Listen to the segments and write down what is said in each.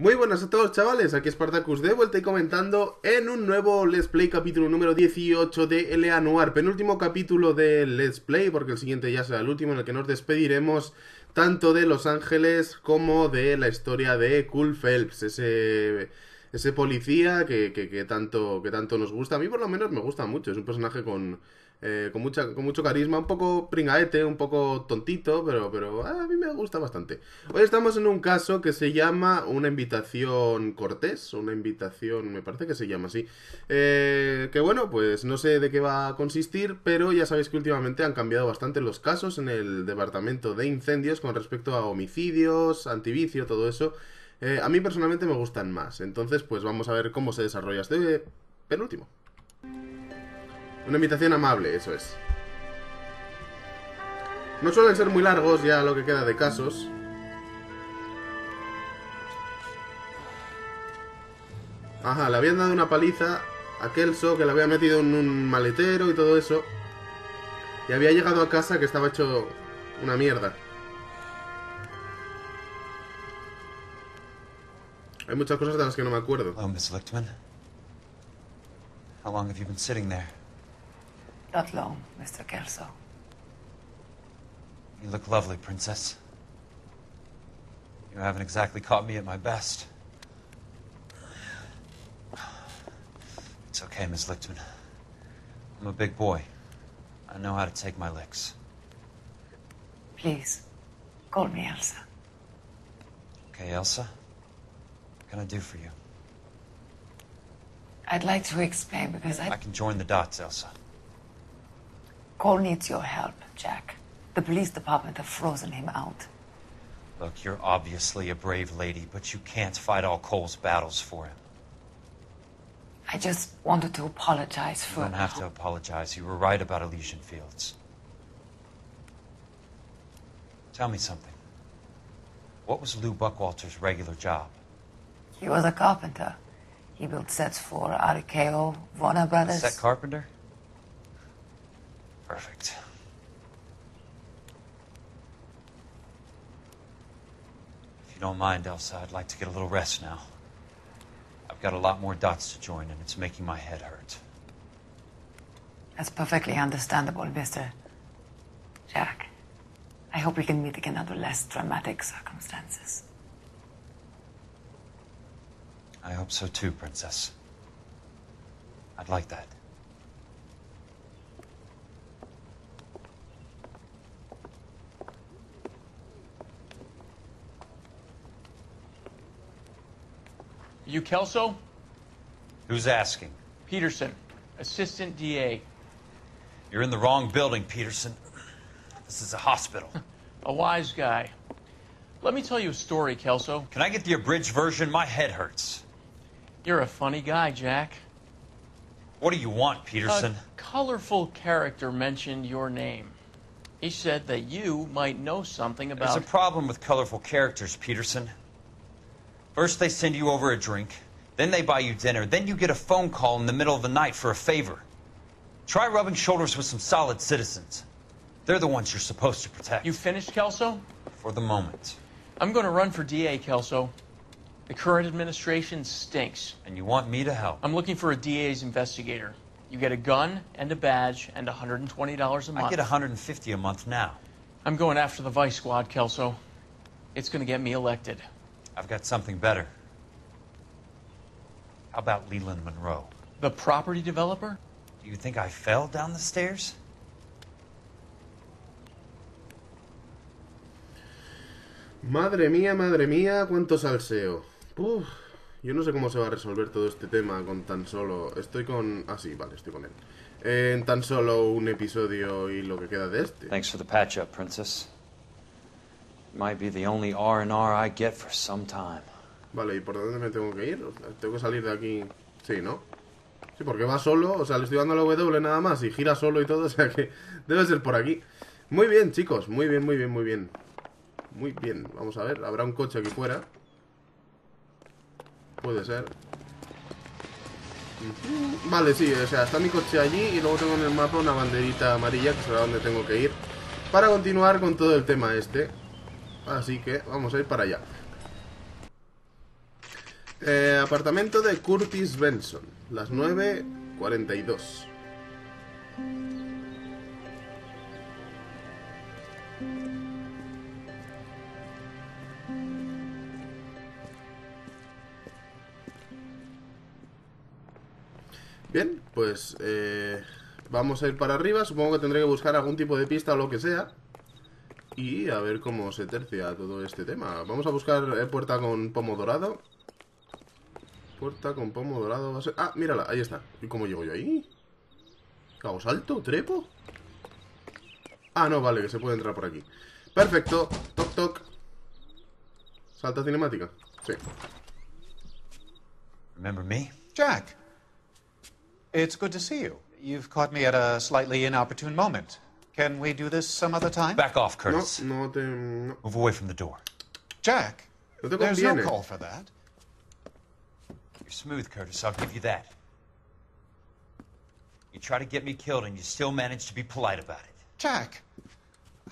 Muy buenas a todos, chavales, aquí Spartacvs de vuelta y comentando en un nuevo Let's Play, capítulo número 18 de L.A Noire, penúltimo capítulo de Let's Play, porque el siguiente ya será el último en el que nos despediremos tanto de Los Ángeles como de la historia de Cool Phelps, ese policía que tanto nos gusta. A mí por lo menos me gusta mucho, es un personaje con mucho carisma, un poco pringaete, un poco tontito, pero a mí me gusta bastante. Hoy estamos en un caso que se llama una invitación Cortés, una invitación, me parece que se llama así. Que bueno, pues no sé de qué va a consistir, pero ya sabéis que últimamente han cambiado bastante los casos en el departamento de incendios con respecto a homicidios, antivicio, todo eso. A mí personalmente me gustan más, entonces pues vamos a ver cómo se desarrolla este penúltimo. Una invitación amable, eso es. No suelen ser muy largos ya lo que queda de casos. Ajá, le habían dado una paliza a Kelso, que le había metido en un maletero y todo eso. Y había llegado a casa que estaba hecho una mierda. Hay muchas cosas de las que no me acuerdo. Hello, Miss Lichtman. How long have you been sitting there? Not long, Mr. Kelso. You look lovely, Princess. You haven't exactly caught me at my best. It's okay, Miss Lichtman. I'm a big boy. I know how to take my licks. Please, call me Elsa. Okay, Elsa? What can I do for you? I'd like to explain because I can join the dots, Elsa. Cole needs your help, Jack. The police department have frozen him out. Look, you're obviously a brave lady, but you can't fight all Cole's battles for him. I just wanted to apologize for... You don't have to apologize. You were right about Elysian Fields. Tell me something. What was Lou Buckwalter's regular job? He was a carpenter. He built sets for RKO, Warner Brothers. Set carpenter? Perfect. If you don't mind, Elsa, I'd like to get a little rest now. I've got a lot more dots to join, and it's making my head hurt. That's perfectly understandable, Mr. Jack. I hope we can meet again under less dramatic circumstances. I hope so too, Princess. I'd like that. You Kelso? Who's asking? Peterson, Assistant DA. You're in the wrong building, Peterson. This is a hospital. A wise guy. Let me tell you a story, Kelso. Can I get the abridged version? My head hurts. You're a funny guy, Jack. What do you want, Peterson? A colorful character mentioned your name. He said that you might know something about... There's a problem with colorful characters, Peterson. First they send you over a drink, then they buy you dinner, then you get a phone call in the middle of the night for a favor. Try rubbing shoulders with some solid citizens. They're the ones you're supposed to protect. You finished, Kelso? For the moment. I'm going to run for DA, Kelso. The current administration stinks. And you want me to help? I'm looking for a DA's investigator. You get a gun and a badge and $120 a month. I get $150 a month now. I'm going after the Vice Squad, Kelso. It's going to get me elected. I've got something better. How about Leland Monroe? The property developer? Do you think I fell down the stairs? Madre mía, cuánto salseo. Uf, yo no sé cómo se va a resolver todo este tema con tan solo... Estoy con... Ah, sí, vale, estoy con él. En tan solo un episodio y lo que queda de este. Thanks for the patch-up, Princess. Might be the only R&R I get for some time. Vale, ¿y por dónde me tengo que ir? O sea, tengo que salir de aquí... Sí, ¿no? Sí, porque va solo, o sea, le estoy dando a la W nada más y gira solo y todo, o sea que debe ser por aquí. Muy bien, chicos, muy bien. Muy bien, vamos a ver, habrá un coche aquí fuera. Puede ser. Vale, sí, o sea, está mi coche allí y luego tengo en el mapa una banderita amarilla que será donde tengo que ir para continuar con todo el tema este. Así que vamos a ir para allá. Apartamento de Curtis Benson. Las 9:42. Bien, pues vamos a ir para arriba. Supongo que tendré que buscar algún tipo de pista o lo que sea. Y a ver cómo se tercia todo este tema. Vamos a buscar puerta con pomo dorado. Puerta con pomo dorado va a ser... Ah, mírala, ahí está. ¿Y cómo llego yo ahí? ¿Hago salto? ¿Trepo? Ah, no, vale, que se puede entrar por aquí. Perfecto. Toc, toc. Salta cinemática. Sí. Remember me? Jack, it's good to see you. You've caught me at a slightly inopportune moment. Can we do this some other time? Back off, Curtis. No, no te... No. Move away from the door. Jack, No te there's no conviene. call for that. You're smooth, Curtis. I'll give you that. You try to get me killed and you still manage to be polite about it. Jack,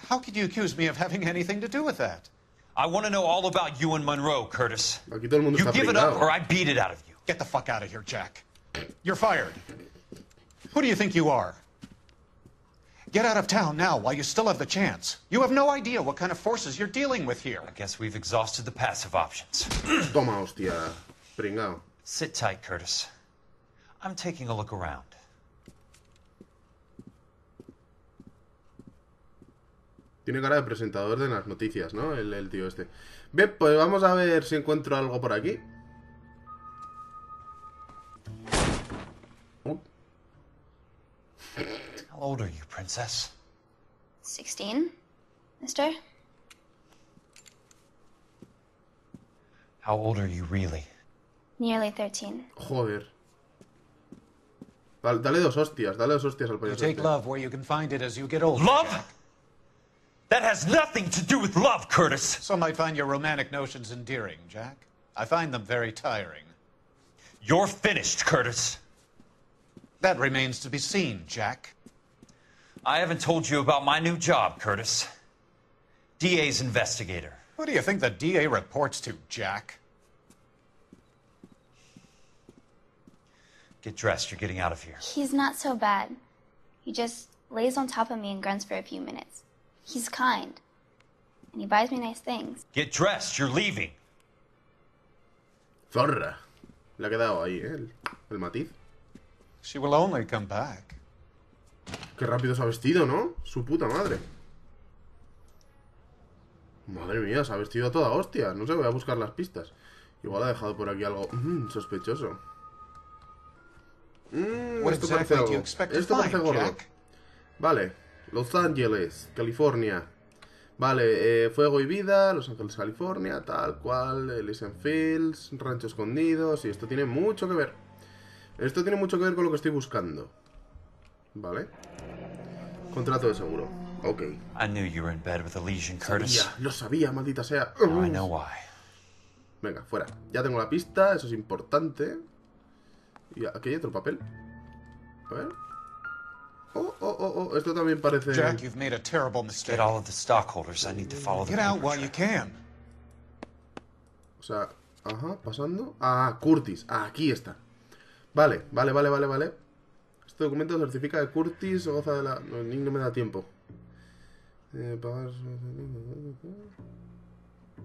how could you accuse me of having anything to do with that? I want to know all about you and Monroe, Curtis. Aquí todo el mundo You está give it up pringado. or I beat it out of you. Get the fuck out of here, Jack. You're fired. Who do you think you are? Get out of town now while you still have the chance. You have no idea what kind of forces you're dealing with here. I guess we've exhausted the passive options. Toma, hostia. Pringao. Sit tight, Curtis. I'm taking a look around. Tiene cara de presentador de las noticias, ¿no? El tío este. Bien, pues vamos a ver si encuentro algo por aquí. How old are you, princess? 16, mister? How old are you really? Nearly 13. Joder. Dale dos hostias al You payaso take este. love where you can find it as you get older. Love? Jack. That has nothing to do with love, Curtis. Some might find your romantic notions endearing, Jack. I find them very tiring. You're finished, Curtis. That remains to be seen, Jack. I haven't told you about my new job, Curtis. DA's investigator. Who do you think the DA reports to, Jack? Get dressed, you're getting out of here. He's not so bad. He just lays on top of me and grunts for a few minutes. He's kind. And he buys me nice things. Get dressed, you're leaving. Zorra. Le ha quedado ahí, el matiz. She will only come back. Qué rápido se ha vestido, ¿no? Su puta madre. Madre mía, se ha vestido a toda hostia. No sé, voy a buscar las pistas. Igual ha dejado por aquí algo sospechoso. What Esto exactly parece do you algo. expect to Esto parece find, gordo. Jack? Vale. Los Ángeles, California. Vale, Fuego y Vida, Los Ángeles, California, tal cual, Elysian Fields, Rancho Escondido. Sí, esto tiene mucho que ver. Esto tiene mucho que ver con lo que estoy buscando. Vale. Contrato de seguro. Ok. I knew you were in bed with Elysian, Curtis. Lo sabía, maldita sea. Now I know why. Venga, fuera. Ya tengo la pista, eso es importante. Y aquí hay otro papel. A ver. Oh, esto también parece... Jack, you've made a terrible mistake. Get all of the stockholders. I need to follow the Get out papers. while you can. O sea, ajá, pasando. Ah, Curtis. Ah, aquí está. Vale. Este documento certifica que Curtis goza de la... No, no me da tiempo.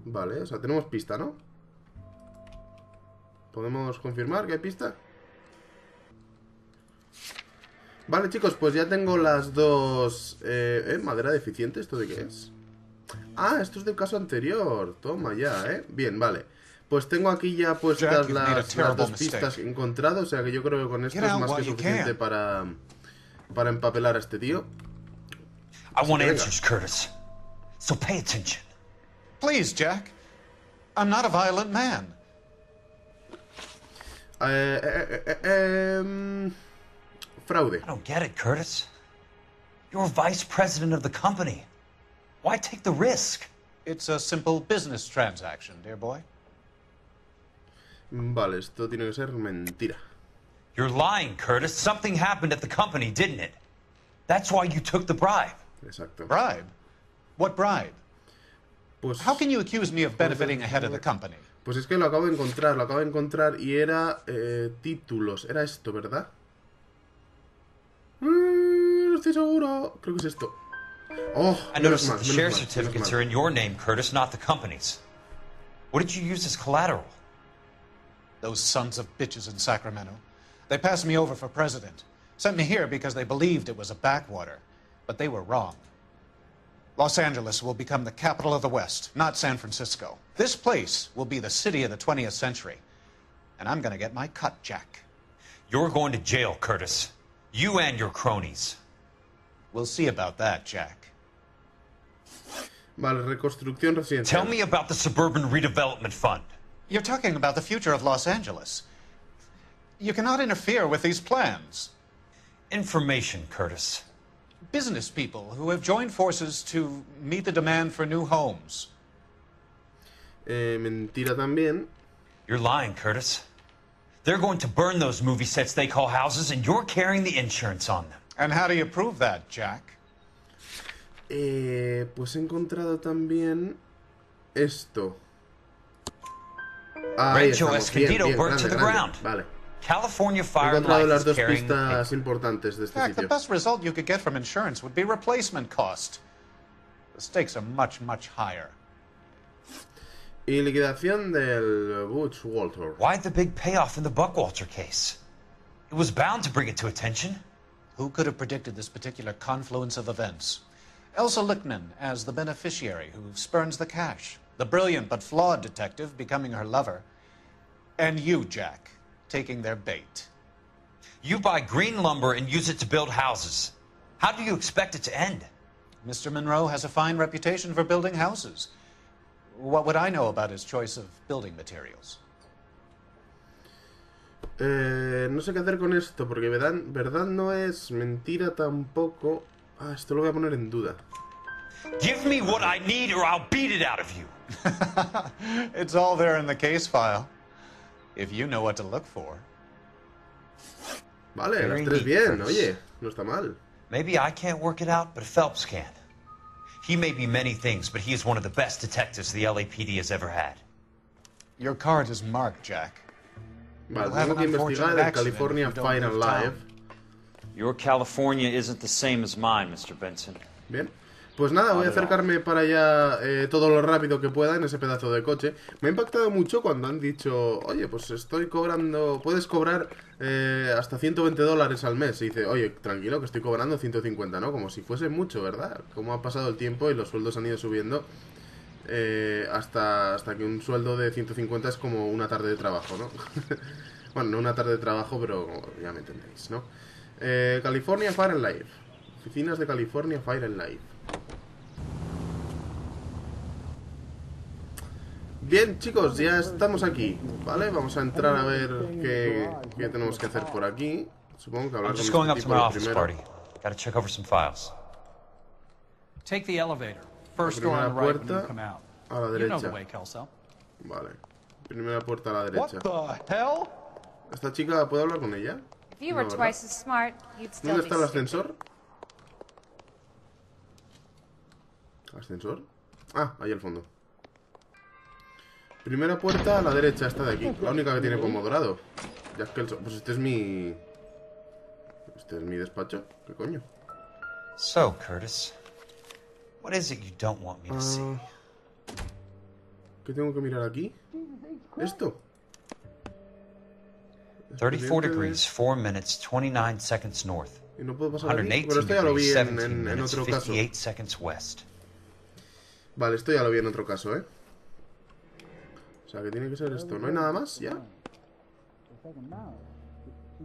Vale, o sea, tenemos pista, ¿no? ¿Podemos confirmar que hay pista? Vale, chicos, pues ya tengo las dos... madera deficiente, ¿esto de qué es? Ah, esto es del caso anterior. Toma ya, Bien, vale. Pues tengo aquí ya puestas Jack, you've made a las terrible dos pistas que he encontrado. O sea que yo creo que con esto Get es out más que while you suficiente can. para empapelar a este tío. I want Venga. answers, Curtis. So pay attention. Please, Jack. I'm not a violent man. Fraude. I don't get it, Curtis. You're vice president of the company. Why take the risk? It's a simple business transaction, dear boy. Vale, esto tiene que ser mentira. You're lying, Curtis. Something happened at the company, didn't it? That's why you took the bribe. Exacto. Bribe? What bribe? Pues How can you accuse me of benefiting a head of the company? Pues es que lo acabo de encontrar y era títulos. Era esto, ¿verdad? No estoy seguro. Creo que es esto. Oh, I noticed that the share certificates are in your name, Curtis, not the company's. What did you use as collateral? Those sons of bitches in Sacramento. They passed me over for president. Sent me here because they believed it was a backwater. But they were wrong. Los Angeles will become the capital of the West, not San Francisco. This place will be the city of the 20th century. And I'm gonna get my cut, Jack. You're going to jail, Curtis. You and your cronies. We'll see about that, Jack. Vale, reconstrucción residencial. Tell me about the Suburban Redevelopment Fund. You're talking about the future of Los Angeles. You cannot interfere with these plans. Information, Curtis. Business people who have joined forces to meet the demand for new homes. Mentira también. You're lying, Curtis. They're going to burn those movie sets they call houses, and you're carrying the insurance on them. And how do you prove that, Jack? Pues he encontrado también esto. Rancho Escondido burnt to the ground. Vale. California He Fire and encontrado las Life is dos carrying the pistas paper. importantes de este Jack, the sitio. best result you could get from insurance would be replacement cost. The stakes are much, much higher. Y liquidación del Butch Walter. Why the big payoff in the Buckwalter case? It was bound to bring it to attention. Who could have predicted this particular confluence of events? Elsa Lichtman as the beneficiary who spurns the cash. The brilliant but flawed detective becoming her lover. And you, Jack, taking their bait. You buy green lumber and use it to build houses. How do you expect it to end? Mr. Monroe has a fine reputation for building houses. What would I know about his choice of building materials? No sé qué hacer con esto, porque verdad no es, mentira tampoco. Ah, esto lo voy a poner en duda. Give me what I need or I'll beat it out of you. It's all there in the case file. If you know what to look for. Vale, Very las tres neat, bien, Curtis. oye, no está mal. Maybe I can't work it out, but Phelps can. He may be many things, but he is one of the best detectives the LAPD has ever had. Your card is marked, Jack. Vale, You'll have tengo que an investigar unfortunate el accident California if you don't Fire and leave town. Life. Your California isn't the same as mine, Mr. Benson. Bien. Pues nada, voy a acercarme para allá todo lo rápido que pueda en ese pedazo de coche. Me ha impactado mucho cuando han dicho, oye, pues estoy cobrando, puedes cobrar hasta $120 al mes. Y dice, oye, tranquilo, que estoy cobrando 150, ¿no? Como si fuese mucho, ¿verdad? Como ha pasado el tiempo y los sueldos han ido subiendo hasta que un sueldo de 150 es como una tarde de trabajo, ¿no? Bueno, no una tarde de trabajo, pero ya me entendéis, ¿no? California Fire and Life. Oficinas de California Fire and Life. Bien, chicos, ya estamos aquí, ¿vale? Vamos a entrar a ver qué tenemos que hacer por aquí. Supongo que hablar I'm just con going este up to tipo my lo office primero. party. Gotta check over some files. Take the elevator. First La door on the right when primera you come out. a la You know the derecha. way, Kelso. Vale. Primera puerta a la derecha. What the hell? ¿Esta chica puedo hablar con ella? If you were No, ¿verdad? twice as smart, you'd still ¿Dónde be está el stupid. ascensor? ¿Ascensor? Ah, ahí al fondo. Primera puerta a la derecha, esta de aquí. La única que tiene pomo dorado. Ya es que pues este es mi... Este es mi despacho. ¿Qué coño? So, Curtis, what is it you don't want me to see? ¿Qué tengo que mirar aquí? ¿Esto? 34 degrees, 4 minutes, 29 seconds north. ¿Y no puedo pasar aquí? 118 Pero esto ya lo vi degrees, en 17 minutes, otro caso. 58 seconds west. Vale, esto ya lo vi en otro caso, ¿eh? O sea, que tiene que ser esto. ¿No hay nada más? ¿Ya?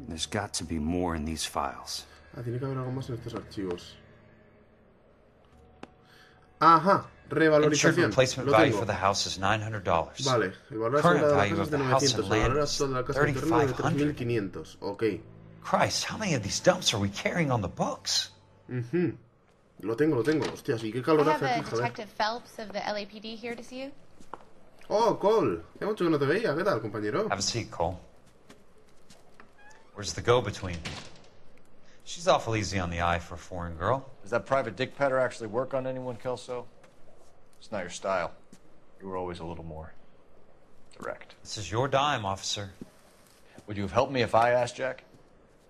There's got to be more in these files. Ah, tiene que haber algo más en estos archivos. Ajá, Insured revalorización. replacement Lo value tengo. for the house is $900. Vale, el valor Current asegurado de la value casa of es de the house 900, and el valor land actual de la is casa de terreno es de 3,500. 3.500. Ok. Christ, how many of these dumps are we carrying on the books? Ujú. Lo tengo. Hostia, sí, qué I calor have hace a aquí, joder. Detective Phelps of the LAPD here to see you. Oh, Cole. Hace mucho que no te veía. ¿Qué tal, compañero? Have a seat, Cole. Where's the go-between? She's awful easy on the eye for a foreign girl. Does that private dick petter actually work on anyone, Kelso? It's not your style. You were always a little more direct. This is your dime, officer. Would you have helped me if I asked, Jack?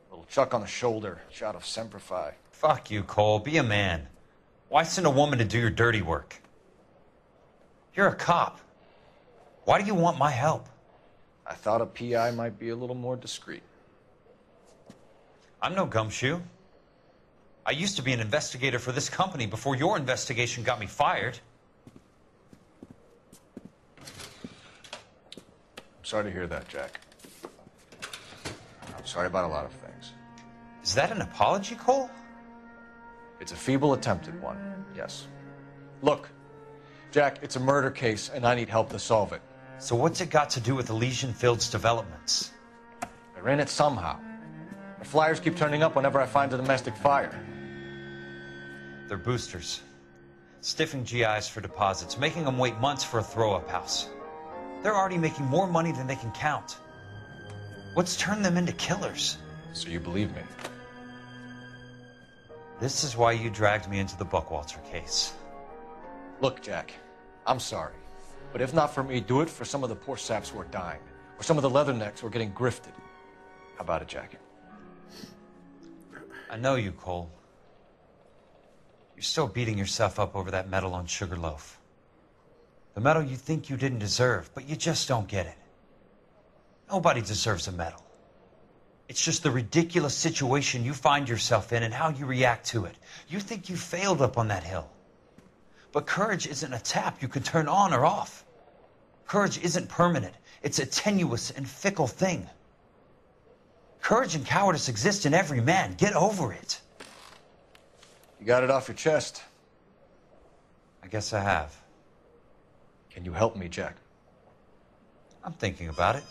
A little chuck on the shoulder, shot of Semper Fi. Fuck you, Cole. Be a man. Why send a woman to do your dirty work? You're a cop. Why do you want my help? I thought a PI might be a little more discreet. I'm no gumshoe. I used to be an investigator for this company before your investigation got me fired. I'm sorry to hear that, Jack. I'm sorry about a lot of things. Is that an apology, Cole? It's a feeble attempted one, yes. Look, Jack, it's a murder case, and I need help to solve it. So what's it got to do with Elysian Fields developments? They're in it somehow. The flyers keep turning up whenever I find a domestic fire. They're boosters. Stiffing GIs for deposits, making them wait months for a throw-up house. They're already making more money than they can count. What's turned them into killers? So you believe me? This is why you dragged me into the Buckwalter case. Look, Jack, I'm sorry. But if not for me, do it for some of the poor saps who are dying. Or some of the leathernecks who are getting grifted. How about it, Jack? I know you, Cole. You're still beating yourself up over that medal on Sugarloaf. The medal you think you didn't deserve, but you just don't get it. Nobody deserves a medal. It's just the ridiculous situation you find yourself in and how you react to it. You think you failed up on that hill. But courage isn't a tap you can turn on or off. Courage isn't permanent. It's a tenuous and fickle thing. Courage and cowardice exist in every man. Get over it. You got it off your chest. I guess I have. Can you help me, Jack? I'm thinking about it.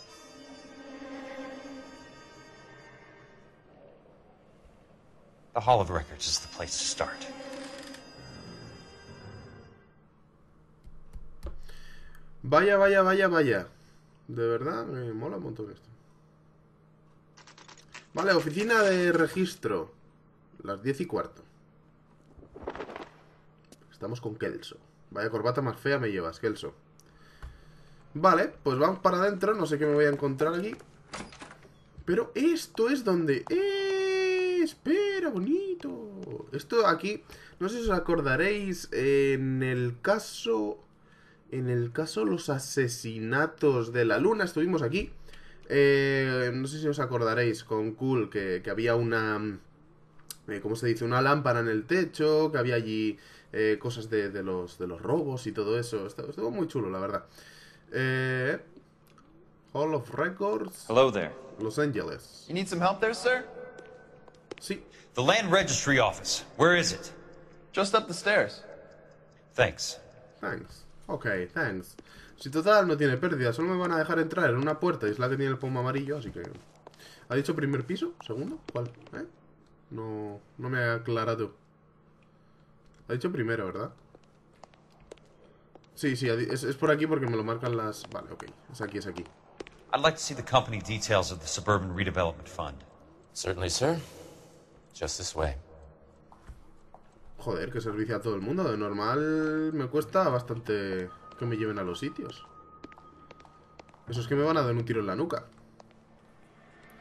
The Hall of Records is the place to start. Vaya, vaya, vaya, vaya. De verdad, me mola un montón esto. Vale, oficina de registro. Las 10:15. Estamos con Kelso. Vaya corbata más fea me llevas, Kelso. Vale, pues vamos para adentro. No sé qué me voy a encontrar aquí. Pero esto es donde... espera, bonito. Esto aquí, no sé si os acordaréis, en el caso los asesinatos de la luna, estuvimos aquí. No sé si os acordaréis con Cool que había una... ¿cómo se dice? Una lámpara en el techo, que había allí cosas de los robos y todo eso. Estuvo muy chulo, la verdad. Hall of Records. Hello there. Los Ángeles. You need some help there, sir? Sí. The Land Registry Office. Where is it? Just up the stairs. Thanks. Thanks. Ok, thanks. Si total no tiene pérdida, solo me van a dejar entrar en una puerta y es la que tiene el pomo amarillo, así que... ¿Ha dicho primer piso? ¿Segundo? ¿Cuál? No me ha aclarado. Ha dicho primero, ¿verdad? Sí, es por aquí porque me lo marcan las... Vale, ok, es aquí, es aquí. I'd like to see the company details of the Suburban Redevelopment Fund. Certainly, sir. Just this way. Joder, que servicio a todo el mundo. De normal me cuesta bastante que me lleven a los sitios. Eso es que me van a dar un tiro en la nuca.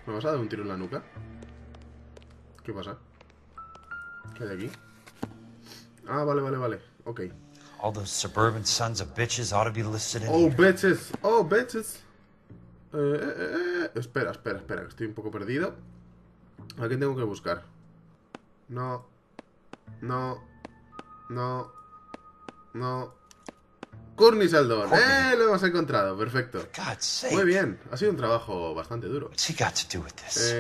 ¿Me vas a dar un tiro en la nuca? ¿Qué pasa? ¿Qué hay aquí? Ah, vale. Ok. All those suburban sons of bitches ought to be listed in Oh, here. bitches. Oh, bitches. Espera, que estoy un poco perdido. ¿A quién tengo que buscar? No. Courtney Sheldon. Lo hemos encontrado, perfecto. God's sake. Muy bien, ha sido un trabajo bastante duro. What's he got to do with this?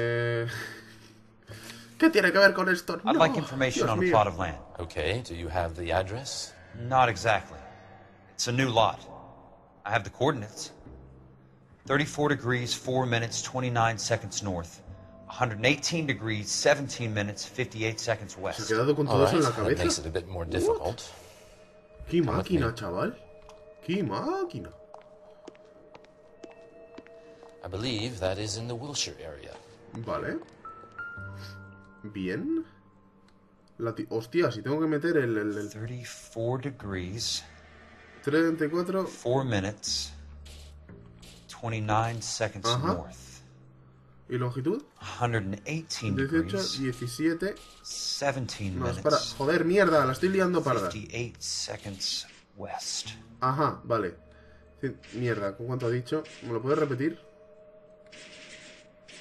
¿Qué tiene que ver con esto? I'd No, like information Dios on a mío. plot of land. Okay, do you have the address? Not exactly. It's a new lot. I have the coordinates. 34 degrees, 4 minutes, 29 seconds north. 118 degrees, 17 minutes, 58 seconds ¿Se ha west. quedado con All todo eso en right, la that cabeza? makes it a bit more difficult. ¡Qué Come with máquina, me. chaval! ¡Qué máquina! I believe that is in the Wilshire area. Vale. Bien. Hostia, si tengo que meter el 34 degrees, 34... 4 minutes, 29 seconds north. ¿Y longitud? 118 18, degrees. 17. 17 No, minutes. espera. Joder, mierda, la estoy liando parda. 58 seconds west. Ajá, vale. Mierda, ¿con cuánto ha dicho? ¿Me lo puedes repetir?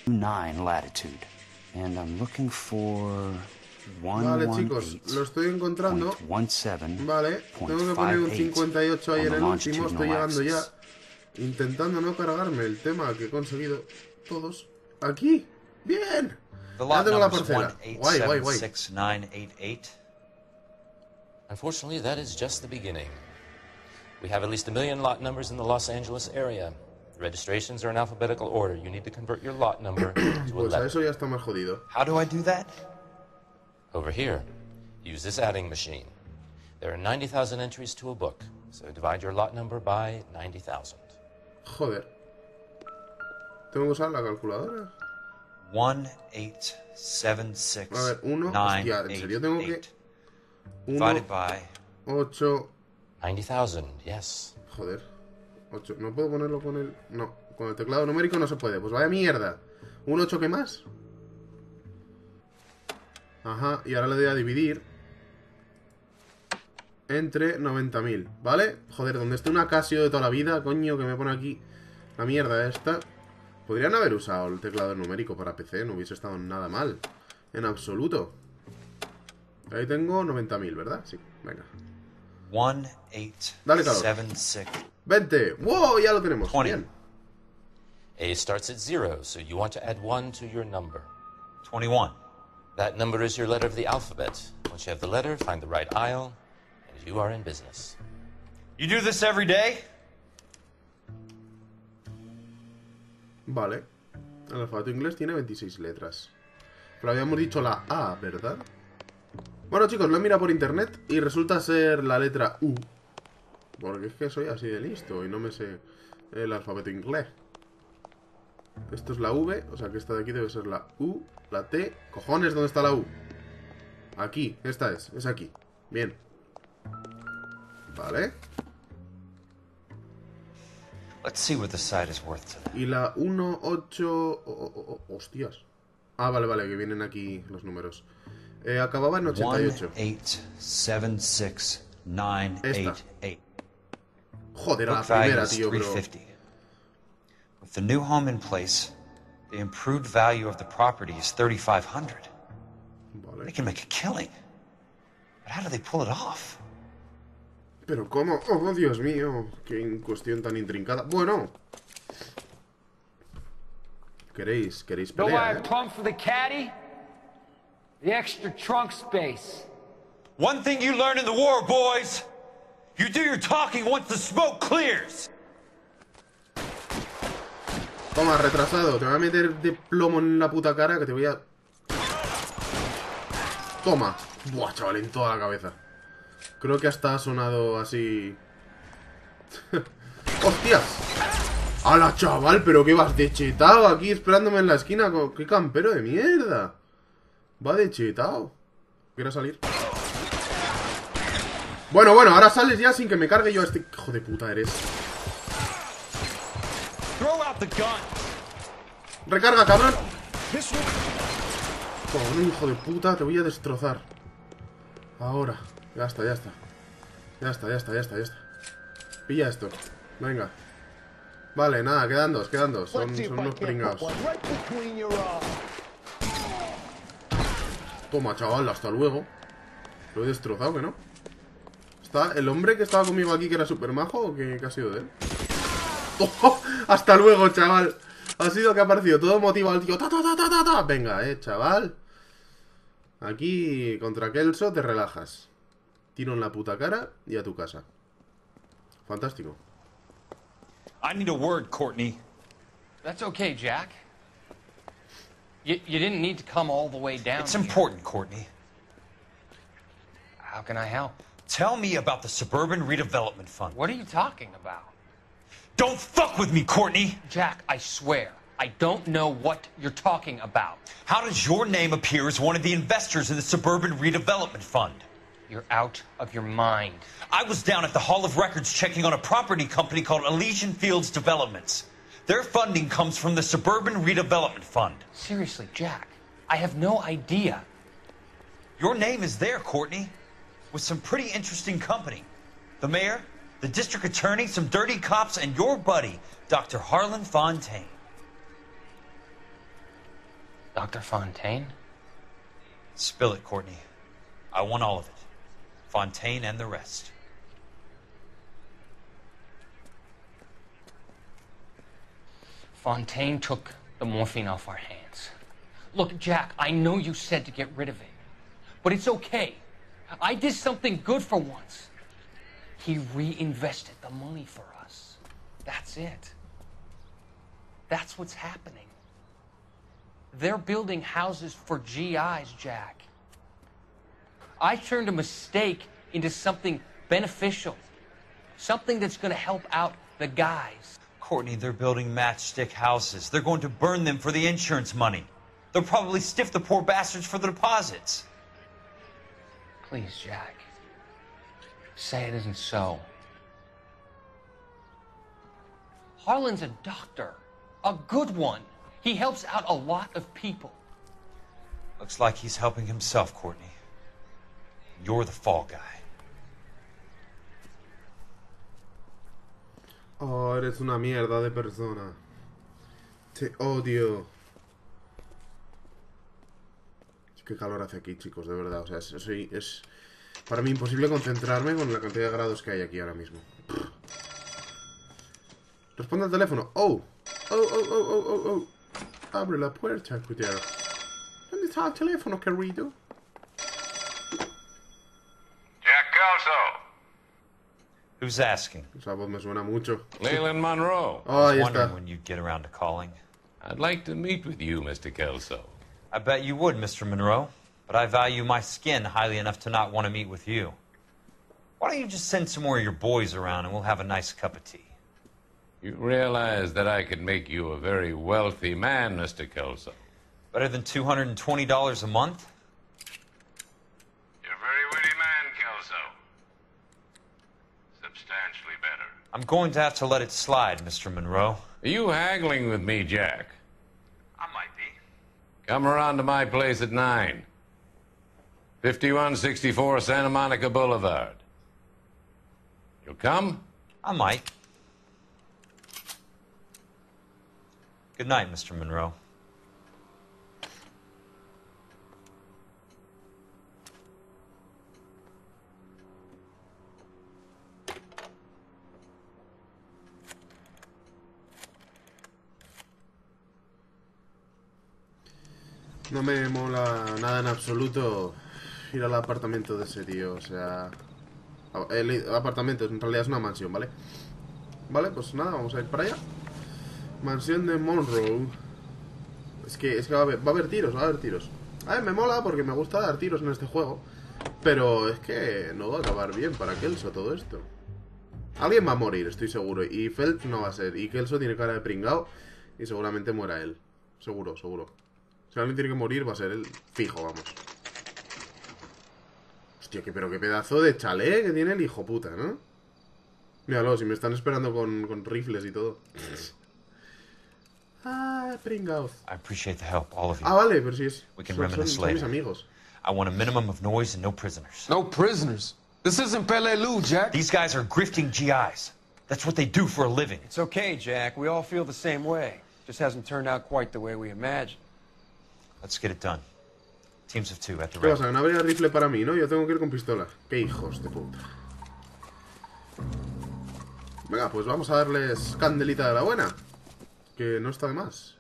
9 latitude. And I'm looking for Vale, chicos, lo estoy encontrando. 117. Vale, tengo que poner un 58 ahí en el último. Estoy llegando ya. Intentando no cargarme el tema que he conseguido todos. ¡Aquí! ¡Bien! Ya tengo la parcela. Guay, guay, guay. 1876988. Unfortunately, that is just the beginning. We have at least 1 million lot numbers in the Los Angeles area. Registrations are in alphabetical order. You need to convert your lot number to a Pues a letter. eso ya está más jodido. How do I do that? Over here, use this adding machine. There are 90,000 entries to a book, so divide your lot number by 90,000. Joder. ¿Tengo que usar la calculadora? 1876988. A ver, 1. Hostia, ¿en serio tengo que...? 1, Divided by 8... 90,000, yes. Joder. 8. ¿No puedo ponerlo con el...? No, con el teclado numérico no se puede. Pues vaya mierda. ¿Un 8 qué más? Ajá, y ahora le doy a dividir entre 90.000, ¿vale? Joder, donde esté una Casio de toda la vida, coño, que me pone aquí la mierda esta. Podrían haber usado el teclado numérico para PC, no hubiese estado nada mal. En absoluto. Ahí tengo 90.000, ¿verdad? Sí, venga. 1876. 20. ¡Wow! Ya lo tenemos. 20. Bien. A starts at 0, so you want to add 1 to your number. 21. That number is your letter of the alphabet. Once you have the letter, find the right aisle, and you are in business. You do this every day? Vale. El alfabeto inglés tiene 26 letras. Pero habíamos dicho la A, ¿verdad? Bueno, chicos, lo he mirado por internet y resulta ser la letra U. Porque es que soy así de listo y no me sé el alfabeto inglés. Esto es la V, o sea que esta de aquí debe ser la U, la T. Cojones, ¿dónde está la U? Aquí, esta es aquí. Bien. Vale. Let's see what the site is worth today. Y la 1, 8... hostias. Ah, vale, vale, que vienen aquí los números. Acababa en 88. 1876988. Joder, a la Book value primera, is tío, bro. 350. With the new home in place, the improved value of the property is 3,500. Vale. They can make a killing. But how do they pull it off? Pero ¿cómo? Oh, Dios mío. Qué cuestión tan intrincada. Bueno. ¿Queréis Know why I pelea, pumped for the caddy? The extra trunk space. One thing you learn in the war, boys. You do your talking once the smoke clears. Toma, retrasado. Te voy a meter de plomo en la puta cara que te voy a... Toma. Buah, chaval, en toda la cabeza. Creo que hasta ha sonado así... ¡Hostias! ¡Hala, chaval! ¿Pero qué vas de chetao aquí esperándome en la esquina? ¡Qué campero de mierda! Va de chetao. ¿Quieres salir? Bueno, ahora sales ya sin que me cargue yo a este... Hijo de puta eres. ¡Recarga, cabrón! Con un hijo de puta te voy a destrozar. Ahora. Ya está. Pilla esto. Venga. Vale, nada, quedan dos. Son unos pringados. Toma, chaval, hasta luego. Lo he destrozado, ¿que no? ¿Está el hombre que estaba conmigo aquí que era super majo o qué ha sido de él? ¡Oh! Hasta luego, chaval. Ha sido que ha aparecido todo motivado el tío. ¡Ta! Venga, chaval. Aquí contra Kelso te relajas. Tiro en la puta cara y a tu casa. Fantástico. I need a word, Courtney. That's okay, Jack. You didn't need to come all the way down. It's important, Courtney. How can I help? Tell me about the Suburban Redevelopment Fund. What are you talking about? Don't fuck with me, Courtney! Jack, I swear, I don't know what you're talking about. How does your name appear as one of the investors in the Suburban Redevelopment Fund? You're out of your mind. I was down at the Hall of Records checking on a property company called Elysian Fields Developments. Their funding comes from the Suburban Redevelopment Fund. Seriously, Jack, I have no idea. Your name is there, Courtney, with some pretty interesting company. The mayor, the district attorney, some dirty cops, and your buddy, Dr. Harlan Fontaine. Dr. Fontaine? Spill it, Courtney. I want all of it. Fontaine and the rest. Fontaine took the morphine off our hands. Look, Jack, I know you said to get rid of it, but it's okay. I did something good for once. He reinvested the money for us. That's it. That's what's happening. They're building houses for GIs, Jack. I turned a mistake into something beneficial. Something that's going to help out the guys. Courtney, they're building matchstick houses. They're going to burn them for the insurance money. They'll probably stiff the poor bastards for the deposits. Please, Jack. Say it isn't so. Harlan's a doctor. A good one. He helps out a lot of people. Looks like he's helping himself, Courtney. You're the fall guy. Oh, eres una mierda de persona. Te odio. Qué calor hace aquí, chicos, de verdad. O sea, es para mí imposible concentrarme con la cantidad de grados que hay aquí ahora mismo. Responde al teléfono. Oh. Oh. Abre la puerta, cuidado. ¿Dónde está el teléfono, querido? Jack Kelso. Who's asking? Esa voz me suena mucho. Leland Monroe. Oh, ahí I was wondering está. when you'd get around to calling. I'd like to meet with you, Mr. Kelso. I bet you would, Mr. Monroe. But I value my skin highly enough to not want to meet with you. Why don't you just send some more of your boys around and we'll have a nice cup of tea? You realize that I could make you a very wealthy man, Mr. Kelso. Better than $220 a month? You're a very witty man, Kelso. Substantially better. I'm going to have to let it slide, Mr. Monroe. Are you haggling with me, Jack? I might be. Come around to my place at 9. 5164 Santa Monica Boulevard. You'll come? I might. Good night, Mr. Monroe. No me mola nada en absoluto ir al apartamento de ese tío, o sea... El apartamento en realidad es una mansión, ¿vale? Vale, pues nada, vamos a ir para allá. Mansión de Monroe. Es que va a haber tiros, A ver, me mola porque me gusta dar tiros en este juego. Pero es que no va a acabar bien para Kelso todo esto. Alguien va a morir, estoy seguro. Y Phelps no va a ser. Y Kelso tiene cara de pringao. Y seguramente muera él. Seguro. Si alguien tiene que morir va a ser él. Fijo, vamos. Hostia, pero qué pedazo de chalet que tiene el hijo puta, ¿no? Míralo, si me están esperando con rifles y todo. Pringaos. I appreciate the help, all of you. Ah, vale, pero si es... We can reminisce later. Son mis amigos. I want a minimum of noise and no prisoners. No prisoners? This isn't Pelelu, Jack. These guys are grifting GIs. That's what they do for a living. It's okay, Jack. We all feel the same way. Just hasn't turned out quite the way we imagined. Let's get it done. Teams of 2 at the ¿Qué ready. pasa? No habría rifle para mí, ¿no? Yo tengo que ir con pistola. Qué hijos de puta. Venga, pues vamos a darles candelita de la buena. Que no está de más.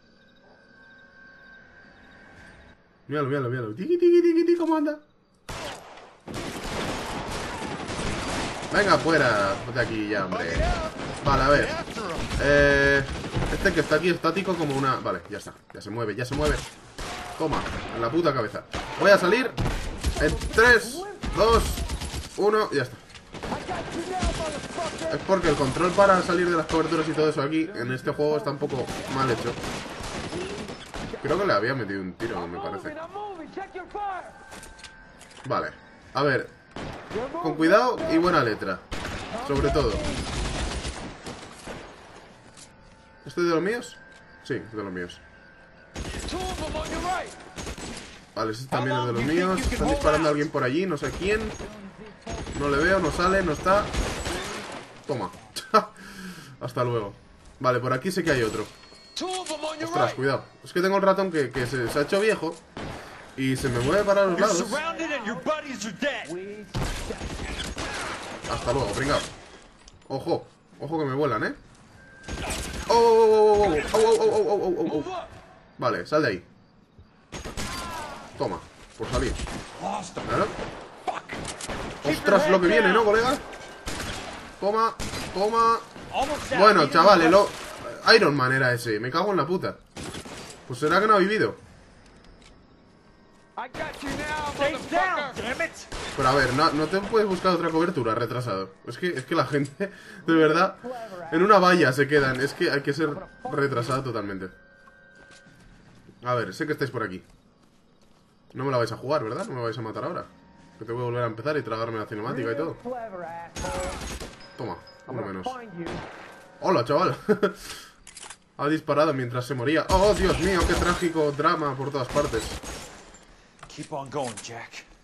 Míralo. Tiki, ¿cómo anda? Venga, fuera. Ponte aquí ya, hombre. Vale, a ver. Este que está aquí estático como una... Vale, ya está. Ya se mueve. Toma, en la puta cabeza. Voy a salir en 3, 2, 1, ya está. Es porque el control para salir de las coberturas y todo eso aquí en este juego está un poco mal hecho. Creo que le había metido un tiro, me parece. Vale, a ver. Con cuidado y buena letra. Sobre todo. ¿Este es de los míos? Sí, es de los míos. Vale, este también es de los míos. Están disparando a alguien por allí, no sé quién. No le veo, no sale, no está. Toma. Hasta luego. Vale, por aquí sé que hay otro. Ostras, cuidado. Es que tengo el ratón que se ha hecho viejo y se me mueve para los lados. Hasta luego, pringao. Ojo, ojo que me vuelan, ¿eh? Oh. Vale, sal de ahí. Toma, por salir. ¿Claro? Ostras, lo que viene, ¿no, colega? Toma, toma. Bueno, chavales, Iron Man era ese. Me cago en la puta. Pues será que no ha vivido. Pero a ver, no te puedes buscar otra cobertura, retrasado. Es que la gente, de verdad, en una valla se quedan. Es que hay que ser retrasado totalmente. A ver, sé que estáis por aquí. No me la vais a jugar, ¿verdad? No me vais a matar ahora. Que tengo que volver a empezar y tragarme la cinemática y todo. Toma, uno menos. Hola, chaval. Ha disparado mientras se moría. Oh, Dios mío, qué trágico drama por todas partes.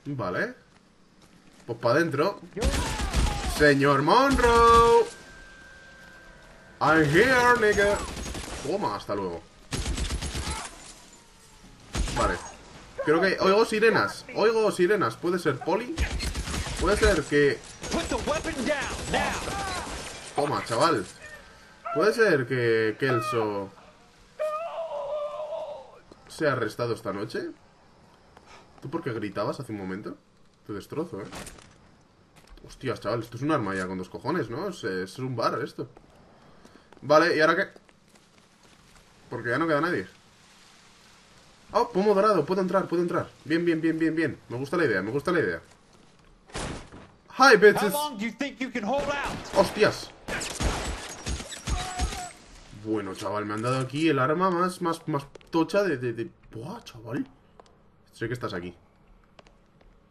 Vale. Pues para adentro. Señor Monroe. I'm here, nigga. Toma, hasta luego. Vale. Creo que oigo sirenas. Oigo sirenas. ¿Puede ser Poli? Puede ser que... Toma, chaval. ¿Puede ser que Kelso sea arrestado esta noche? ¿Tú por qué gritabas hace un momento? Te destrozo, ¿eh? Hostias, chaval, esto es un arma ya con dos cojones, ¿no? Es un bar esto. Vale, ¿y ahora qué? Porque ya no queda nadie. Oh, pomo dorado, puedo entrar. Bien. Me gusta la idea, Hi, bitches. Hostias. Bueno, chaval, me han dado aquí el arma más tocha de... Buah, chaval. Sé que estás aquí.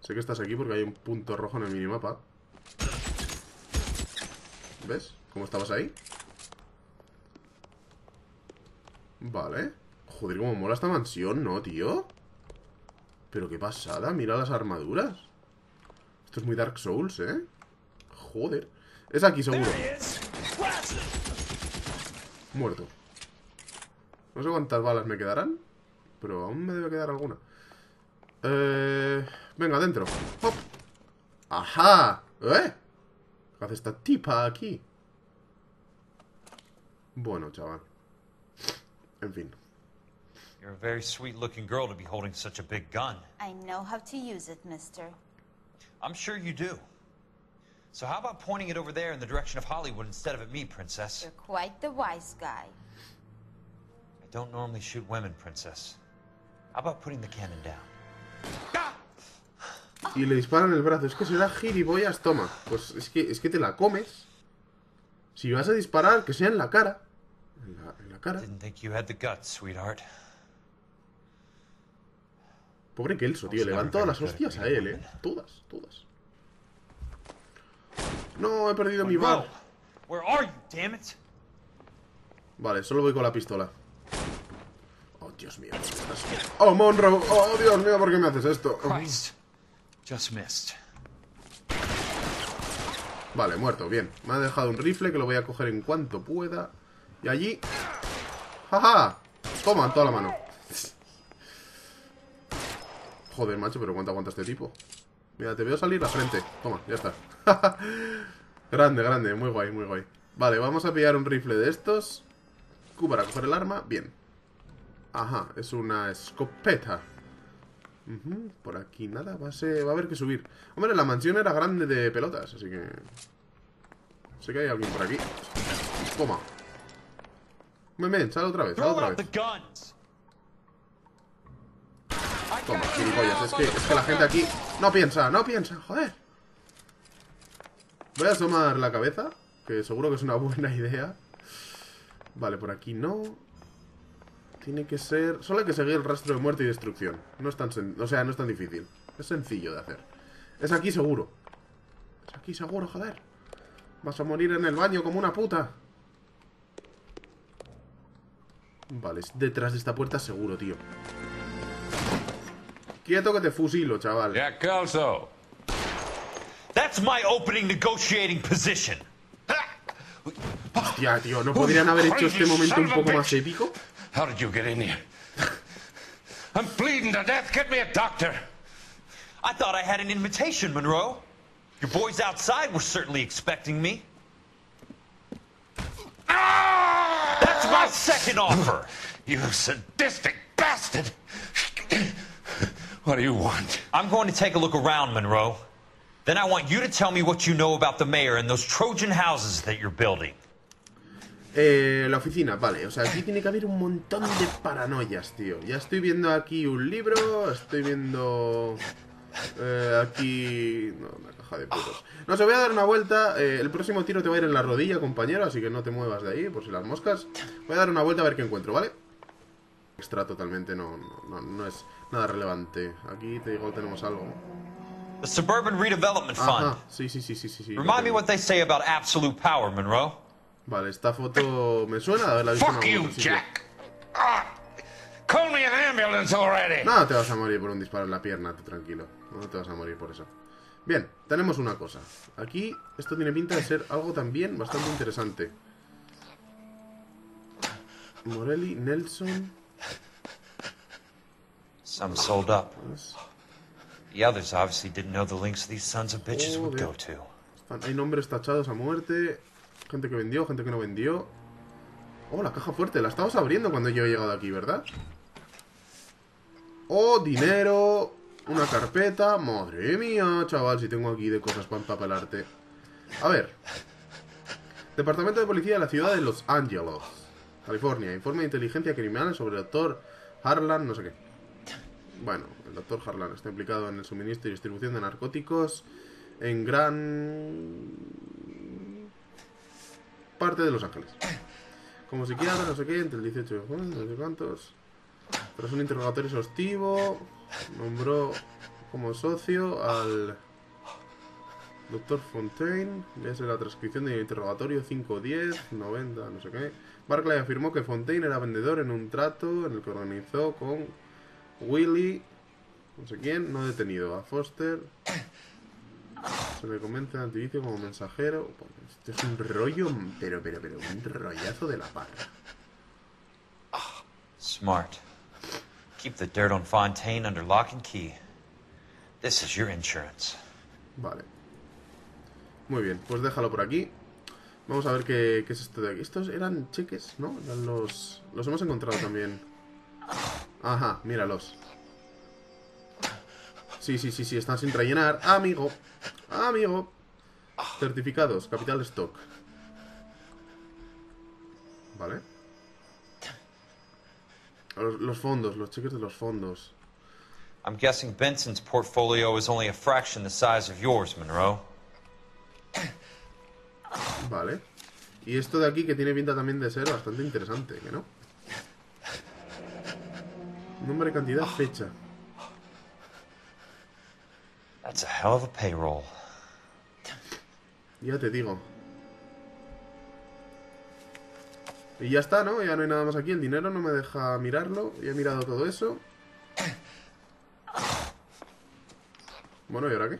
Sé que estás aquí porque hay un punto rojo en el minimapa. ¿Ves? ¿Cómo estabas ahí? Vale. Joder, cómo mola esta mansión, ¿no, tío? Pero qué pasada, mira las armaduras. Esto es muy Dark Souls, ¿eh? Joder. Es aquí, seguro. Muerto. No sé cuántas balas me quedarán, pero aún me debe quedar alguna. Venga, adentro. ¡Hop! ¡Ajá! ¿Qué hace esta tipa aquí? Bueno, chaval. En fin. You're a very sweet-looking girl to be holding such a big gun. I know how to use it, mister. I'm sure you do. So how about pointing it over there in the direction of Hollywood instead of at me, princess? You're quite the wise guy. I don't normally shoot women, princess. How about putting the cannon down? Y le disparan el brazo. Es que será gilipollas, toma. Pues es que te la comes. Si vas a disparar, que sea en la cara. En la cara. Didn't think you had the guts, sweetheart. Pobre Kelso, tío. Le van todas las hostias a él, Todas. No, he perdido mi bar. Where are you, damn it? Vale, solo voy con la pistola. Oh, Dios mío. Oh, Monroe. Oh, Dios mío, ¿por qué me haces esto? Christ. Just missed. Vale, muerto, bien. Me ha dejado un rifle que lo voy a coger en cuanto pueda. Y allí... ¡Jaja! Toma, en toda la mano. Joder, macho, pero ¿cuánto aguanta este tipo? Mira, te veo salir la frente. Toma, ya está. Grande, muy guay. Vale, vamos a pillar un rifle de estos. Q para coger el arma, bien. Ajá, es una escopeta. Por aquí nada, va a haber que subir. Hombre, la mansión era grande de pelotas, así que... Sé que hay alguien por aquí. Toma. Sale otra vez, Toma, gilipollas, es que la gente aquí no piensa, joder. Voy a asomar la cabeza, que seguro que es una buena idea. Vale, por aquí no. Tiene que ser... Solo hay que seguir el rastro de muerte y destrucción. No es tan no es tan difícil. Es sencillo de hacer. Es aquí seguro. Joder. Vas a morir en el baño como una puta. Vale, es detrás de esta puerta seguro, tío. Quieto que te fusilo, chaval. Jack Kelso. That's my opening negotiating position. Hostia, tío, ¿no podrían haber hecho este momento un poco más épico? How did you get in here? I'm bleeding to death. Get me a doctor. I thought I had an invitation, Monroe. Your boys outside were certainly expecting me. That's my second offer. You sadistic bastard. What do you want? I'm going to take a look around, Monroe. Then I want you to tell me what you know about the mayor and those Trojan houses that you're building. La oficina, vale. O sea, aquí tiene que haber un montón de paranoias, tío. Ya estoy viendo aquí un libro. Estoy viendo... aquí... No, una caja de putos. No sé, voy a dar una vuelta. El próximo tiro te va a ir en la rodilla, compañero. Así que no te muevas de ahí, por si las moscas. Voy a dar una vuelta a ver qué encuentro, ¿vale? Extra totalmente, no es nada relevante. Aquí te digo, tenemos algo. The Suburban Redevelopment Fund. Ajá, sí. Remind me what they say about absolute power, Monroe. Vale, esta foto me suena de haberla visto en algún otro sitio. Jack. Call me an ambulance already. No te vas a morir por un disparo en la pierna, tú tranquilo. No te vas a morir por eso. Bien, tenemos una cosa. Aquí esto tiene pinta de ser algo también bastante interesante. Morelli, Nelson. Some sold up. The others obviously didn't know the links these sons of bitches would go to. Hay nombres tachados a muerte. Gente que vendió, gente que no vendió. Oh, la caja fuerte. La estabas abriendo cuando yo he llegado aquí, ¿verdad? Oh, dinero. Una carpeta. Madre mía, chaval, si tengo aquí de cosas para empapelarte. A ver. Departamento de Policía de la ciudad de Los Ángeles, California. Informe de inteligencia criminal sobre el doctor Harlan, no sé qué. Bueno, el doctor Harlan está implicado en el suministro y distribución de narcóticos en gran parte de Los Ángeles. Como psiquiatra, no sé qué, entre el 18 de junio, no sé cuántos. Tras un interrogatorio exhaustivo, nombró como socio al doctor Fontaine. Esa es la transcripción del interrogatorio 510, 90, no sé qué. Barclay afirmó que Fontaine era vendedor en un trato en el que organizó con Willy, no sé quién, no detenido. A Foster se le comenta en antivicio como mensajero. Esto es un rollo, pero un rollazo de la parra. Smart. Keep the dirt on Fontaine under lock and key. This is your insurance. Vale. Muy bien, pues déjalo por aquí. Vamos a ver qué es esto de aquí. Estos eran cheques, ¿no? Eran los hemos encontrado también. Ajá, míralos. Sí, están sin rellenar. Amigo. Certificados, capital stock. Vale. Los fondos, los cheques de los fondos. I'm guessing Benson's portfolio is only a fraction the size of yours, Monroe. Vale. Y esto de aquí que tiene pinta también de ser bastante interesante, ¿que no? Nombre, cantidad, fecha. That's a hell of a payroll. Ya te digo. Y ya está, ¿no? Ya no hay nada más aquí. El dinero no me deja mirarlo. Ya he mirado todo eso. Bueno, ¿y ahora qué?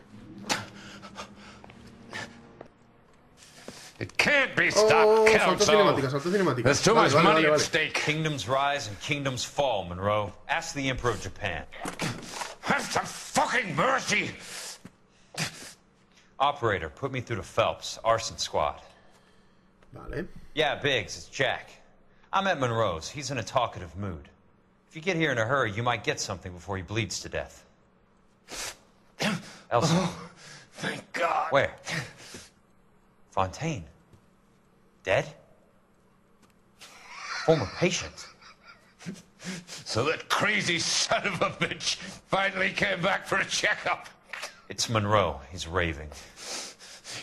It can't be stopped, salto cinemática, salto cinemática. There's too much money at stake. Kingdoms rise and kingdoms fall, Monroe. Ask the Emperor of Japan. Have some fucking mercy! Operator, put me through to Phelps, arson squad. Vale. Yeah, Biggs, it's Jack. I'm at Monroe's. He's in a talkative mood. If you get here in a hurry, you might get something before he bleeds to death. Elsa. Oh, thank God. Where? Fontaine. Dead? Former patient. So that crazy son of a bitch finally came back for a checkup. It's Monroe. He's raving.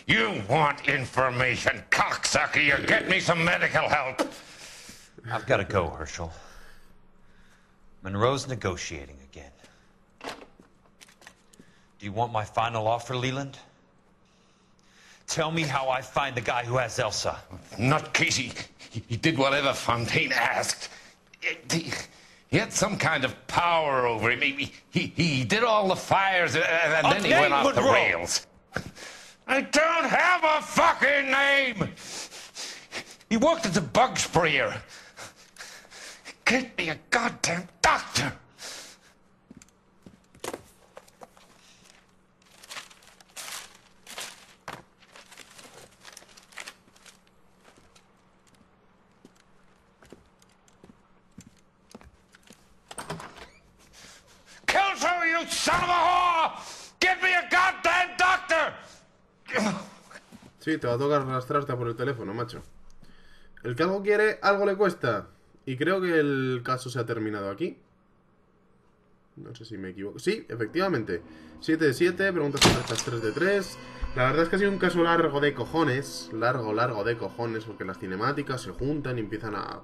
You want information, cocksucker. You get me some medical help. I've got to go, Herschel. Monroe's negotiating again. Do you want my final offer, Leland? Tell me how I find the guy who has Elsa. Not Casey. He did whatever Fontaine asked. He had some kind of power over him. He did all the fires, and then he went off the rails. I don't have a fucking name! He worked as a bug sprayer. Get me a goddamn doctor! Kelso, you son of a whore! Get me a goddamn doctor! Sí, te va a tocar arrastrarte por el teléfono, macho. El que algo quiere, algo le cuesta. Y creo que el caso se ha terminado aquí. No sé si me equivoco. Sí, efectivamente. 7 de 7, preguntas correctas 3 de 3. La verdad es que ha sido un caso largo de cojones. Largo de cojones, porque las cinemáticas se juntan y empiezan a...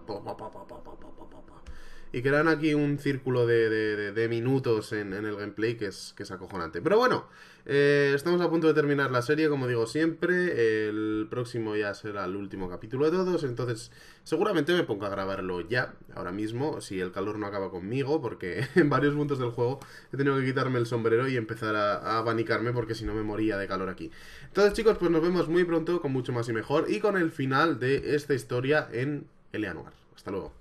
Y crean aquí un círculo de minutos en el gameplay que es acojonante. Pero bueno, estamos a punto de terminar la serie, como digo siempre. El próximo ya será el último capítulo de todos. Entonces seguramente me ponga a grabarlo ya, ahora mismo, si el calor no acaba conmigo, porque en varios puntos del juego he tenido que quitarme el sombrero y empezar a abanicarme, porque si no me moría de calor aquí. Entonces, chicos, pues nos vemos muy pronto con mucho más y mejor, y con el final de esta historia en L.A Noire. Hasta luego.